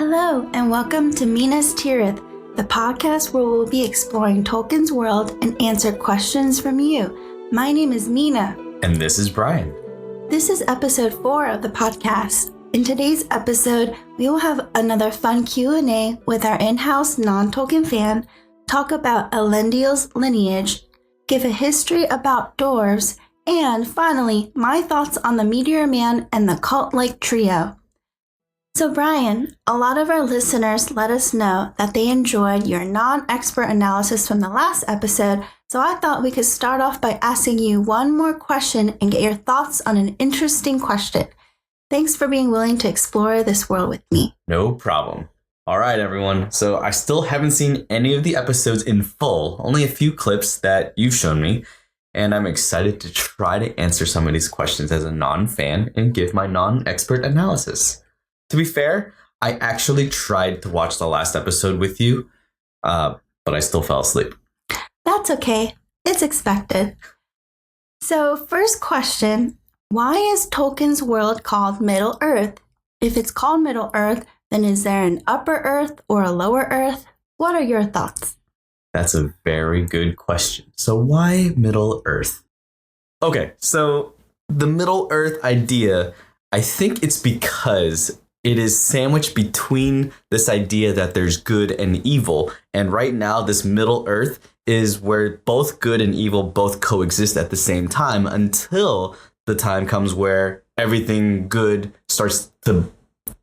Hello, and welcome to Mina's Tirith, the podcast where we'll be exploring Tolkien's world and answer questions from you. My name is Mina. And this is Brian. This is episode 4 of the podcast. In today's episode, we will have another fun Q&A with our in-house non-Tolkien fan, talk about Elendil's lineage, give a history about dwarves, and finally, my thoughts on the Meteor Man and the cult-like trio. So Brian, a lot of our listeners let us know that they enjoyed your non-expert analysis from the last episode, so I thought we could start off by asking you one more question and get your thoughts on an interesting question. Thanks for being willing to explore this world with me. No problem. All right, everyone. So I still haven't seen any of the episodes in full, only a few clips that you've shown me, and I'm excited to try to answer some of these questions as a non-fan and give my non-expert analysis. To be fair, I actually tried to watch the last episode with you, but I still fell asleep. That's okay. It's expected. So first question, why is Tolkien's world called Middle-earth? If it's called Middle-earth, then is there an Upper Earth or a Lower Earth? What are your thoughts? That's a very good question. So why Middle-earth? Okay, so the Middle-earth idea, I think it's because it is sandwiched between this idea that there's good and evil. And right now, this Middle Earth is where both good and evil both coexist at the same time until the time comes where everything good starts to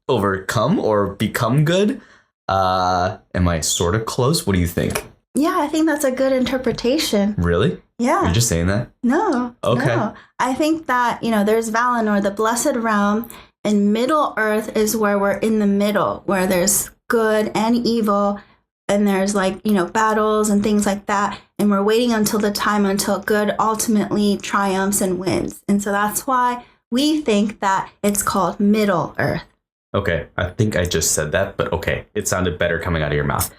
overcome or become good. Am I sort of close? What do you think? Yeah, I think that's a good interpretation. Really? Yeah. You're just saying that? No. Okay. No. I think that, there's Valinor, the Blessed Realm, and Middle Earth is where we're in the middle, where there's good and evil, and there's battles and things like that. And we're waiting until the time until good ultimately triumphs and wins. And so that's why we think that it's called Middle Earth. Okay. I think I just said that, but okay. It sounded better coming out of your mouth.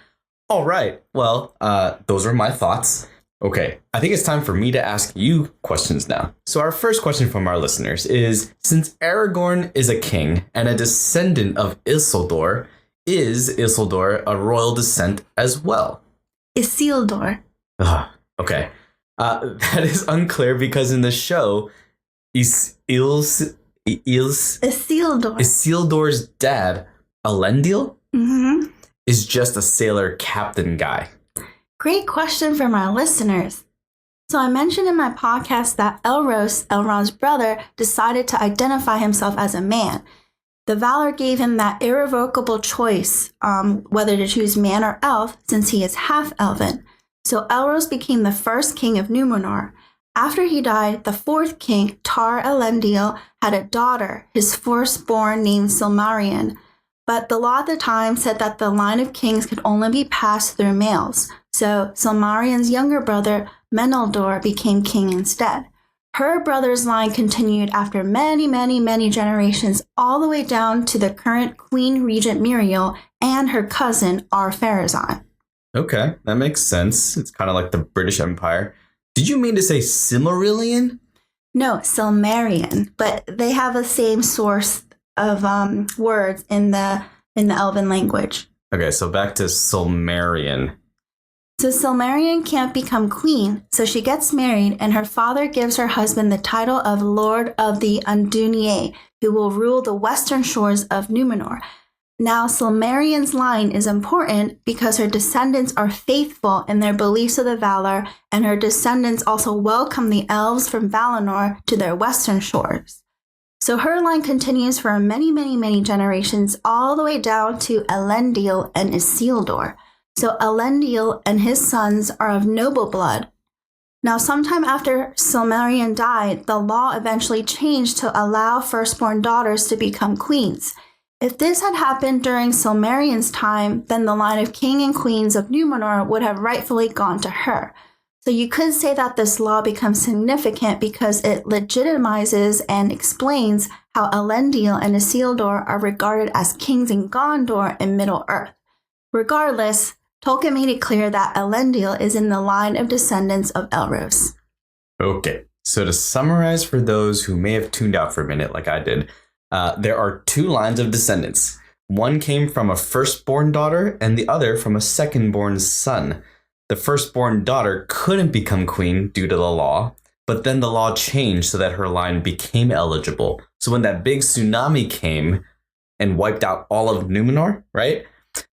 All right. Well, those are my thoughts. Okay, I think it's time for me to ask you questions now. So our first question from our listeners is, since Aragorn is a king and a descendant of Isildur, is Isildur a royal descent as well? Isildur. Okay, that is unclear because in the show, Isildur's dad, Elendil, is just a sailor captain guy. Great question from our listeners. So I mentioned in my podcast that Elrond's brother, decided to identify himself as a man. The Valar gave him that irrevocable choice whether to choose man or elf, since he is half-elven. So Elros became the first king of Númenor. After he died, the fourth king, Tar Elendil, had a daughter, his firstborn named Silmarion. But the law at the time said that the line of kings could only be passed through males. So Silmarion's younger brother, Meneldur, became king instead. Her brother's line continued after many, many, many generations, all the way down to the current Queen Regent Muriel and her cousin, Ar-Pharazôn. Okay, that makes sense. It's kind of like the British Empire. Did you mean to say Silmarillion? No, Silmarion, but they have the same source of words in the Elven language. Okay, so back to Silmarion. So Silmarion can't become queen, so she gets married, and her father gives her husband the title of Lord of the Undunier, who will rule the western shores of Númenor. Now, Silmarion's line is important because her descendants are faithful in their beliefs of the Valar, and her descendants also welcome the elves from Valinor to their western shores. So her line continues for many, many, many generations, all the way down to Elendil and Isildur. So Elendil and his sons are of noble blood. Now, sometime after Silmarion died, the law eventually changed to allow firstborn daughters to become queens. If this had happened during Silmarion's time, then the line of king and queens of Númenor would have rightfully gone to her. So you could say that this law becomes significant because it legitimizes and explains how Elendil and Isildur are regarded as kings in Gondor and Middle-earth. Regardless, Tolkien made it clear that Elendil is in the line of descendants of Elros. Okay, so to summarize for those who may have tuned out for a minute like I did, there are two lines of descendants. One came from a firstborn daughter and the other from a secondborn son. The firstborn daughter couldn't become queen due to the law, but then the law changed so that her line became eligible. So when that big tsunami came and wiped out all of Numenor, right?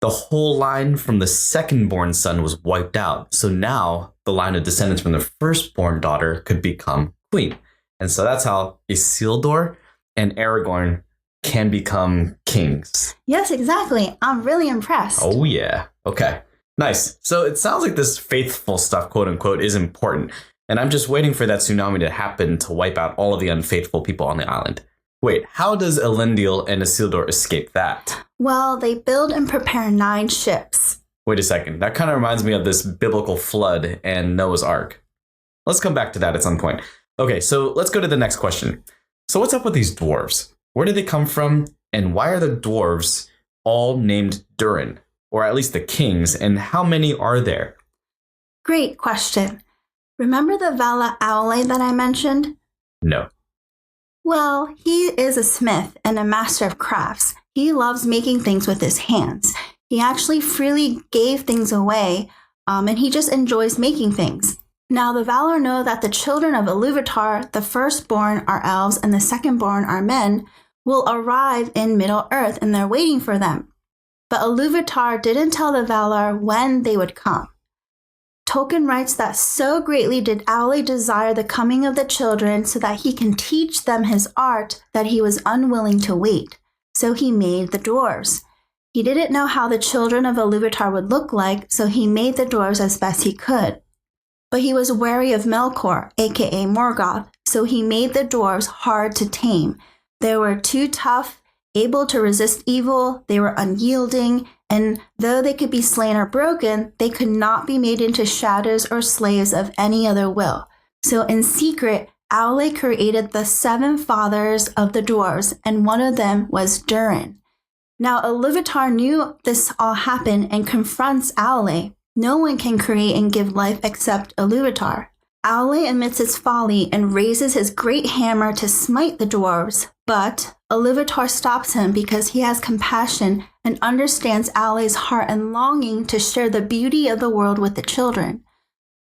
The whole line from the second-born son was wiped out. So now the line of descendants from the first-born daughter could become queen. And so that's how Isildur and Aragorn can become kings. Yes, exactly. I'm really impressed. Oh, yeah. Okay. Nice. So it sounds like this faithful stuff, quote unquote, is important. And I'm just waiting for that tsunami to happen to wipe out all of the unfaithful people on the island. Wait, how does Elendil and Isildur escape that? Well, they build and prepare 9 ships. Wait a second. That kind of reminds me of this biblical flood and Noah's Ark. Let's come back to that at some point. Okay, so let's go to the next question. So what's up with these dwarves? Where did they come from? And why are the dwarves all named Durin? Or at least the kings, and how many are there? Great question. Remember the Vala Aule that I mentioned? No. Well, he is a smith and a master of crafts. He loves making things with his hands. He actually freely gave things away, and he just enjoys making things. Now, the Valar know that the children of Iluvatar, the firstborn are elves and the secondborn are men, will arrive in Middle-earth, and they're waiting for them. But Iluvatar didn't tell the Valar when they would come. Tolkien writes that so greatly did Aule desire the coming of the children so that he can teach them his art that he was unwilling to wait. So he made the dwarves. He didn't know how the children of Iluvatar would look like, so he made the dwarves as best he could. But he was wary of Melkor, aka Morgoth, so he made the dwarves hard to tame. They were too tough, able to resist evil, they were unyielding, and though they could be slain or broken, they could not be made into shadows or slaves of any other will. So in secret, Aule created the 7 fathers of the dwarves, and one of them was Durin. Now Iluvatar knew this all happened and confronts Aule. No one can create and give life except Iluvatar. Aule admits his folly and raises his great hammer to smite the dwarves, but Iluvatar stops him because he has compassion and understands Aule's heart and longing to share the beauty of the world with the children.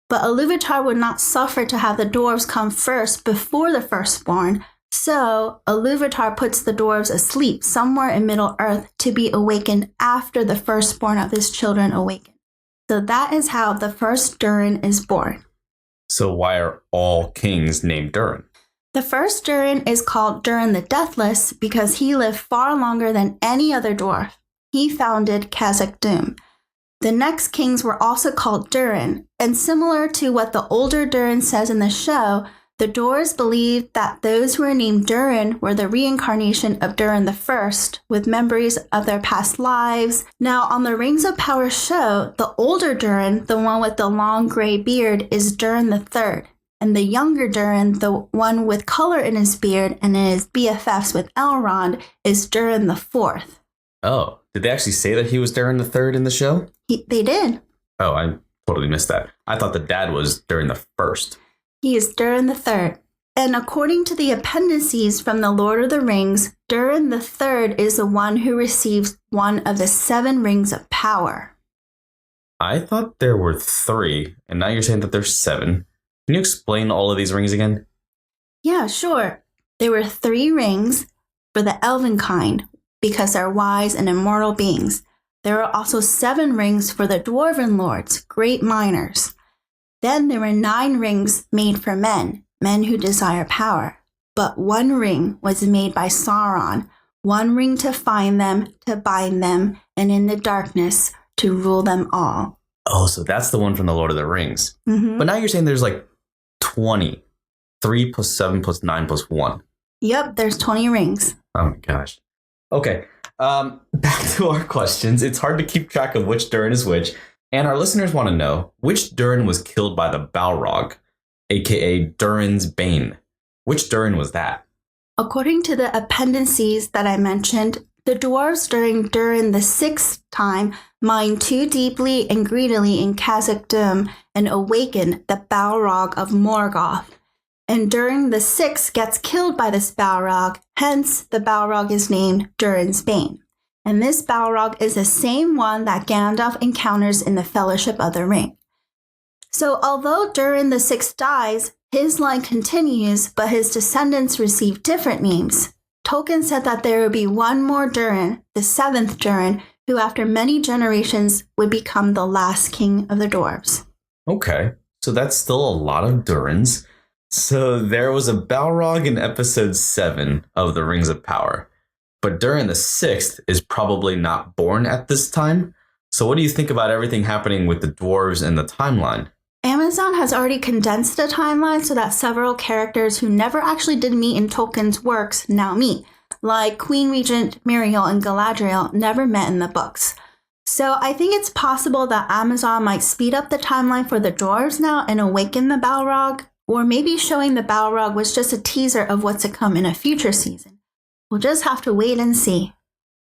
But Iluvatar would not suffer to have the dwarves come first before the firstborn, so Iluvatar puts the dwarves asleep somewhere in Middle-earth to be awakened after the firstborn of his children awaken. So that is how the first Durin is born. So why are all kings named Durin? The first Durin is called Durin the Deathless because he lived far longer than any other dwarf. He founded Khazad-dûm. The next kings were also called Durin, and similar to what the older Durin says in the show, the dwarves believed that those who were named Durin were the reincarnation of Durin the First, with memories of their past lives. Now, on the Rings of Power show, the older Durin, the one with the long gray beard, is Durin the Third. And the younger Durin, the one with color in his beard and in his BFFs with Elrond, is Durin the Fourth. Oh, did they actually say that he was Durin the Third in the show? They did. Oh, I totally missed that. I thought the dad was Durin the First. He is Durin the Third. And according to the appendices from the Lord of the Rings, Durin the Third is the one who receives one of the 7 rings of power. I thought there were 3, and now you're saying that there's 7. Can you explain all of these rings again? Yeah, sure. There were 3 rings for the elven kind because they're wise and immortal beings. There were also 7 rings for the dwarven lords, great miners. Then there were 9 rings made for men who desire power. But 1 ring was made by Sauron, 1 ring to find them, to bind them, and in the darkness to rule them all. Oh, so that's the one from the Lord of the Rings. Mm-hmm. But now you're saying there's like 20. 3 plus 7 plus 9 plus 1. Yep, there's 20 rings. Oh my gosh. Okay, back to our questions. It's hard to keep track of which Durin is which. And our listeners want to know, which Durin was killed by the Balrog, aka Durin's Bane? Which Durin was that? According to the appendices that I mentioned, the dwarves during Durin the 6th time mined too deeply and greedily in Khazad-dûm and awakened the Balrog of Morgoth. And Durin the 6th gets killed by this Balrog, hence the Balrog is named Durin's Bane. And this Balrog is the same one that Gandalf encounters in the Fellowship of the Ring. So although Durin the Sixth dies, his line continues, but his descendants receive different names. Tolkien said that there would be one more Durin, the seventh Durin, who after many generations would become the last king of the dwarves. Okay, so that's still a lot of Durins. So there was a Balrog in episode 7 of the Rings of Power. But Durin the Sixth is probably not born at this time. So what do you think about everything happening with the dwarves and the timeline? Amazon has already condensed the timeline so that several characters who never actually did meet in Tolkien's works now meet, like Queen Regent Miriel and Galadriel never met in the books. So I think it's possible that Amazon might speed up the timeline for the dwarves now and awaken the Balrog, or maybe showing the Balrog was just a teaser of what's to come in a future season. We'll just have to wait and see.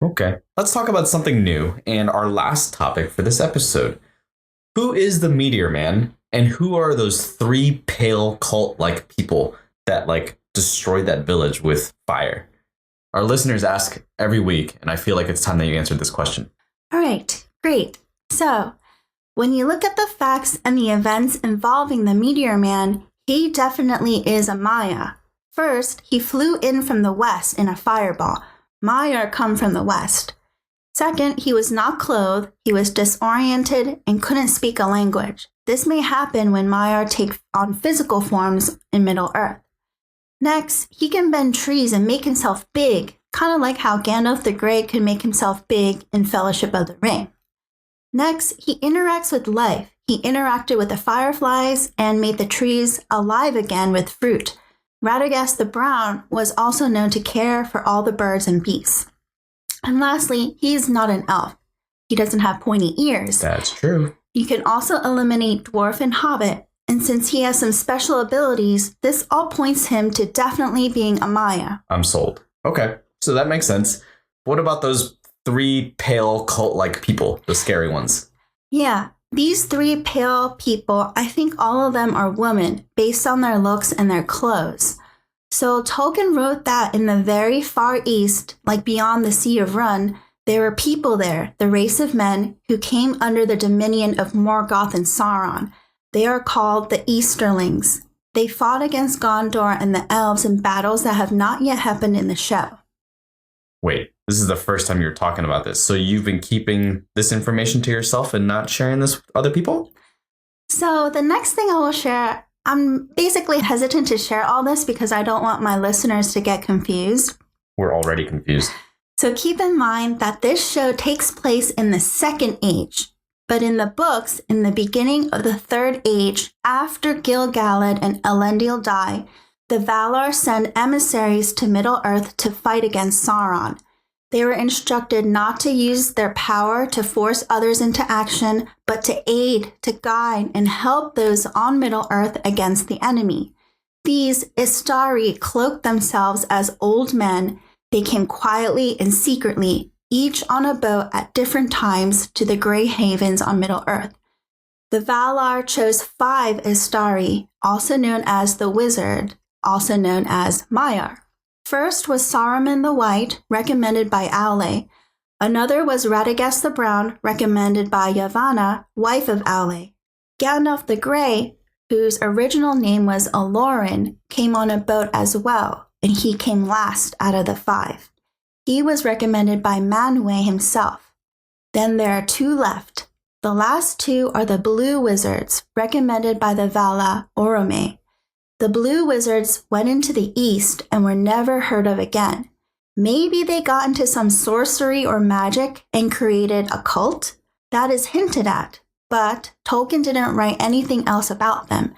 Okay, let's talk about something new and our last topic for this episode. Who is the Meteor Man? And who are those 3 pale cult-like people that destroyed that village with fire? Our listeners ask every week, and I feel like it's time that you answered this question. All right, great. So, when you look at the facts and the events involving the Meteor Man, he definitely is a Maya. First, he flew in from the west in a fireball. Maya come from the west. Second, he was not clothed, he was disoriented, and couldn't speak a language. This may happen when Maiar take on physical forms in Middle-earth. Next, he can bend trees and make himself big, kind of like how Gandalf the Grey could make himself big in Fellowship of the Ring. Next, he interacts with life. He interacted with the fireflies and made the trees alive again with fruit. Radagast the Brown was also known to care for all the birds and beasts. And lastly, he's not an elf. He doesn't have pointy ears. That's true. You can also eliminate dwarf and hobbit, and since he has some special abilities, this all points him to definitely being a Maya. I'm sold. Okay, so that makes sense. What about those 3 pale cult-like people, the scary ones? Yeah, these 3 pale people, I think all of them are women, based on their looks and their clothes. So Tolkien wrote that in the very far east, like beyond the Sea of Run, there were people there, the race of men, who came under the dominion of Morgoth and Sauron. They are called the Easterlings. They fought against Gondor and the elves in battles that have not yet happened in the show. Wait, this is the first time you're talking about this. So you've been keeping this information to yourself and not sharing this with other people? So the next thing I will share, I'm basically hesitant to share all this because I don't want my listeners to get confused. We're already confused. So keep in mind that this show takes place in the Second Age, but in the books, in the beginning of the Third Age, after Gil-galad and Elendil die, the Valar send emissaries to Middle-earth to fight against Sauron. They were instructed not to use their power to force others into action, but to aid, to guide, and help those on Middle-earth against the enemy. These Istari cloaked themselves as old men. They came quietly and secretly, each on a boat at different times to the Grey Havens on Middle-earth. The Valar chose 5 Istari, also known as the Wizard, also known as Maiar. First was Saruman the White, recommended by Aule. Another was Radagast the Brown, recommended by Yavanna, wife of Aule. Gandalf the Grey, whose original name was Alorin, came on a boat as well, and he came last out of the 5. He was recommended by Manwë himself. Then there are 2 left. The last 2 are the Blue Wizards, recommended by the Vala Orome. The Blue Wizards went into the east and were never heard of again. Maybe they got into some sorcery or magic and created a cult? That is hinted at, but Tolkien didn't write anything else about them.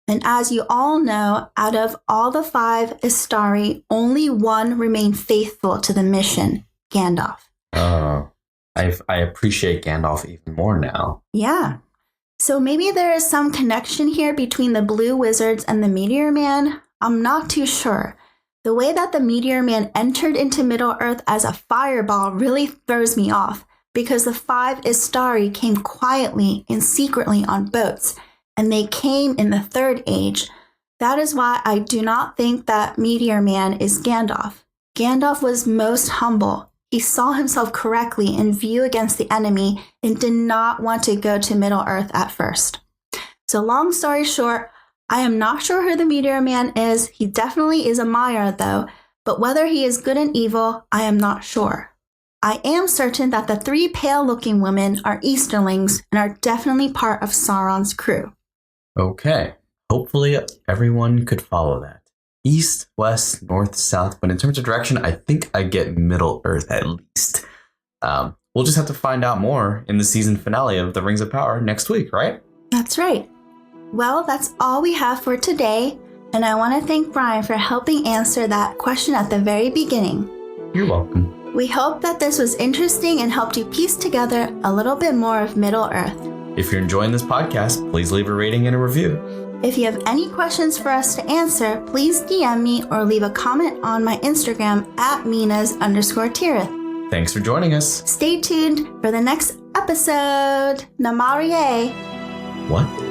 And as you all know, out of all the 5 Istari, only 1 remained faithful to the mission, Gandalf. Oh, I appreciate Gandalf even more now. Yeah. So maybe there is some connection here between the Blue Wizards and the Meteor Man. I'm not too sure. The way that the Meteor Man entered into Middle-earth as a fireball really throws me off, because the 5 Istari came quietly and secretly on boats, and they came in the Third Age. That is why I do not think that Meteor Man is Gandalf. Gandalf was most humble. He saw himself correctly in view against the enemy and did not want to go to Middle-earth at first. So long story short, I am not sure who the Meteor Man is. He definitely is a Maiar though, but whether he is good and evil, I am not sure. I am certain that the 3 pale-looking women are Easterlings and are definitely part of Sauron's crew. Okay. Hopefully everyone could follow that. East, west, north, south. But in terms of direction, I think I get Middle-earth at least. We'll just have to find out more in the season finale of The Rings of Power next week, right? That's right. Well, that's all we have for today. And I want to thank Brian for helping answer that question at the very beginning. You're welcome. We hope that this was interesting and helped you piece together a little bit more of Middle-earth. If you're enjoying this podcast, please leave a rating and a review. If you have any questions for us to answer, please DM me or leave a comment on my Instagram at Minas_Tirith. Thanks for joining us. Stay tuned for the next episode. Namarie. What?